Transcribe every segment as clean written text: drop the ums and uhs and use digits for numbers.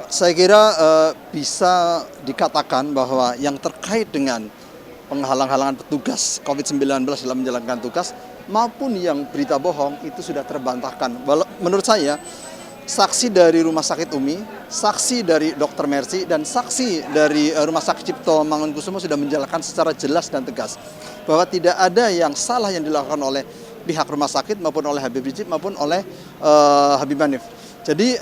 Saya kira bisa dikatakan bahwa yang terkait dengan penghalang-halangan petugas COVID-19 dalam menjalankan tugas maupun yang berita bohong itu sudah terbantahkan. Menurut saya, saksi dari Rumah Sakit Umi, saksi dari Dr. Mercy, dan saksi dari Rumah Sakit Cipto Mangunkusumo sudah menjelaskan secara jelas dan tegas bahwa tidak ada yang salah yang dilakukan oleh pihak rumah sakit maupun oleh Habib Rizik maupun oleh Habib Hanif. Jadi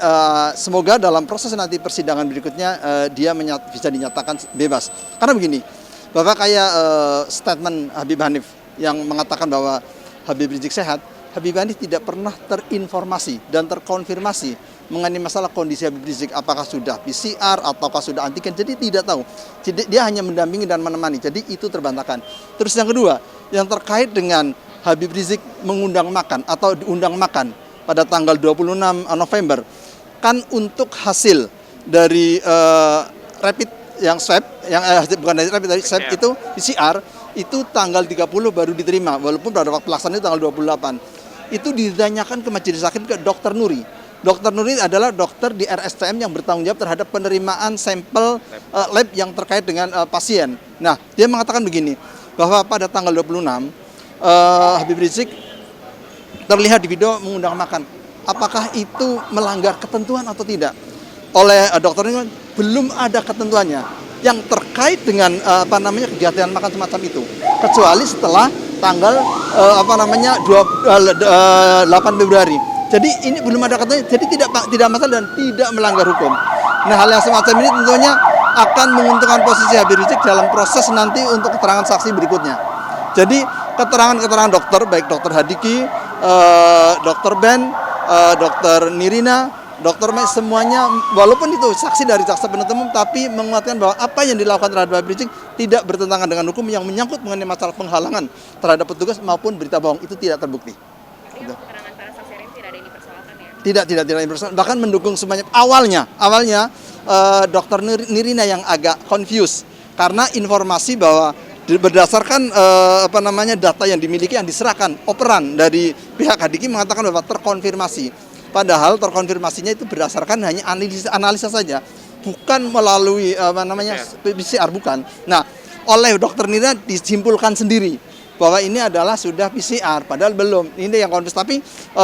semoga dalam proses nanti persidangan berikutnya dia bisa dinyatakan bebas. Karena begini, Bapak kayak statement Habib Hanif yang mengatakan bahwa Habib Rizik sehat, Habib Hanif tidak pernah terinformasi dan terkonfirmasi mengenai masalah kondisi Habib Rizik, apakah sudah PCR ataukah sudah antigen, jadi tidak tahu. Jadi dia hanya mendampingi dan menemani, jadi itu terbantahkan. Terus yang kedua, yang terkait dengan Habib Rizik mengundang makan atau diundang makan pada tanggal 26 November, kan untuk hasil dari rapid yang swab, yang bukan dari rapid, dari swab itu PCR, itu tanggal 30 baru diterima, walaupun pada waktu pelaksanaan itu tanggal 28. Itu ditanyakan ke Majelis Hakim ke Dr. Nuri. Dr. Nuri adalah dokter di RSCM yang bertanggung jawab terhadap penerimaan sampel lab yang terkait dengan pasien. Nah, dia mengatakan begini, bahwa pada tanggal 26 Habib Rizik terlihat di video mengundang makan. Apakah itu melanggar ketentuan atau tidak? Oleh dokter ini belum ada ketentuannya yang terkait dengan kegiatan makan semacam itu, kecuali setelah tanggal 8 Februari. Jadi ini belum ada ketentuannya, jadi tidak masalah dan tidak melanggar hukum. Nah, hal yang semacam ini tentunya akan menguntungkan posisi Habib Rizik dalam proses nanti untuk keterangan saksi berikutnya. Jadi keterangan-keterangan dokter, baik dokter Hadiki, dokter Ben, dokter Nirina, dokter Mes, semuanya walaupun itu saksi dari jaksa penuntut umum, tapi menguatkan bahwa apa yang dilakukan terhadap Habib Rizik tidak bertentangan dengan hukum yang menyangkut mengenai masalah penghalangan terhadap petugas maupun berita bohong, itu tidak terbukti. Artinya keterangan para saksi ini tidak ada yang dipersoalkan ya? Tidak dipersoalkan, bahkan mendukung semuanya. Awalnya dokter Nirina yang agak confused karena informasi bahwa berdasarkan data yang dimiliki yang diserahkan operan dari pihak Hadiki mengatakan bahwa terkonfirmasi. Padahal terkonfirmasinya itu berdasarkan hanya analisa saja, bukan melalui PCR, bukan. Nah, oleh dokter Nirina disimpulkan sendiri bahwa ini adalah sudah PCR, padahal belum. Ini yang konfirmasi. Tapi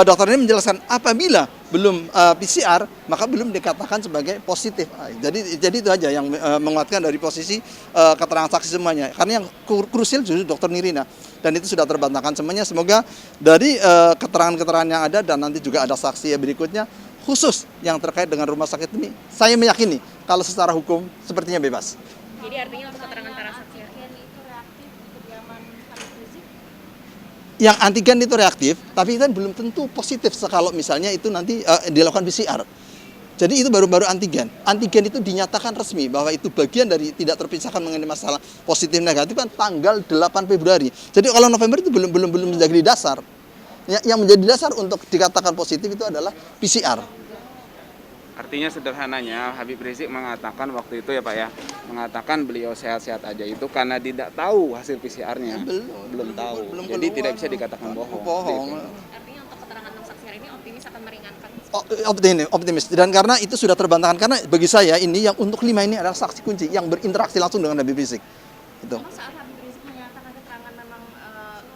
dokter ini menjelaskan apabila belum PCR maka belum dikatakan sebagai positif. Jadi itu aja yang menguatkan dari posisi keterangan saksi semuanya. Karena yang krusial justru dokter Nirina, dan itu sudah terbantahkan semuanya. Semoga dari keterangan-keterangan yang ada dan nanti juga ada saksi berikutnya khusus yang terkait dengan rumah sakit ini, saya meyakini kalau secara hukum sepertinya bebas. Jadi artinya untuk keterangan para saksi yang antigen itu reaktif, tapi kan belum tentu positif kalau misalnya itu nanti dilakukan PCR. Jadi itu baru antigen. Antigen itu dinyatakan resmi bahwa itu bagian dari tidak terpisahkan mengenai masalah positif negatif kan tanggal 8 Februari. Jadi kalau November itu belum menjadi dasar. Yang menjadi dasar untuk dikatakan positif itu adalah PCR. Artinya sederhananya Habib Rizik mengatakan waktu itu ya Pak ya, mengatakan beliau sehat-sehat aja itu karena tidak tahu hasil PCR-nya. Belum tahu. Jadi keluar, tidak bisa dikatakan bohong. Artinya untuk keterangan 6 saksi hari ini optimis akan meringankan. Optimis. Dan karena itu sudah terbantahkan, karena bagi saya ini yang untuk 5 ini adalah saksi kunci yang berinteraksi langsung dengan Habib Rizik. Itu. Saat Habib Rizik menyatakan keterangan memang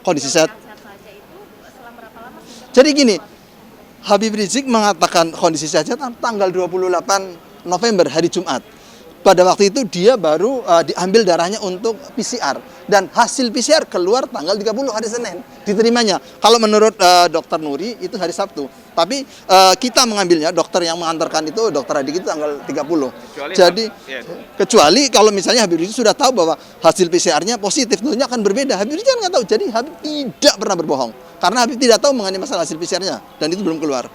kondisi sehat saja itu selama berapa lama? Jadi gini, Habib Rizik mengatakan kondisi sehat tanggal 28 November, hari Jumat. Pada waktu itu dia baru diambil darahnya untuk PCR. Dan hasil PCR keluar tanggal 30 hari Senin, diterimanya. Kalau menurut dokter Nuri itu hari Sabtu. Tapi kita mengambilnya, dokter yang mengantarkan itu, dokter Adik itu tanggal 30. Kecuali kalau misalnya Habib Rizik sudah tahu bahwa hasil PCR-nya positif, tentunya akan berbeda. Habib Rizik nggak tahu, jadi Habib tidak pernah berbohong. Karena Habib tidak tahu mengenai masalah hasil PCR-nya, dan itu belum keluar.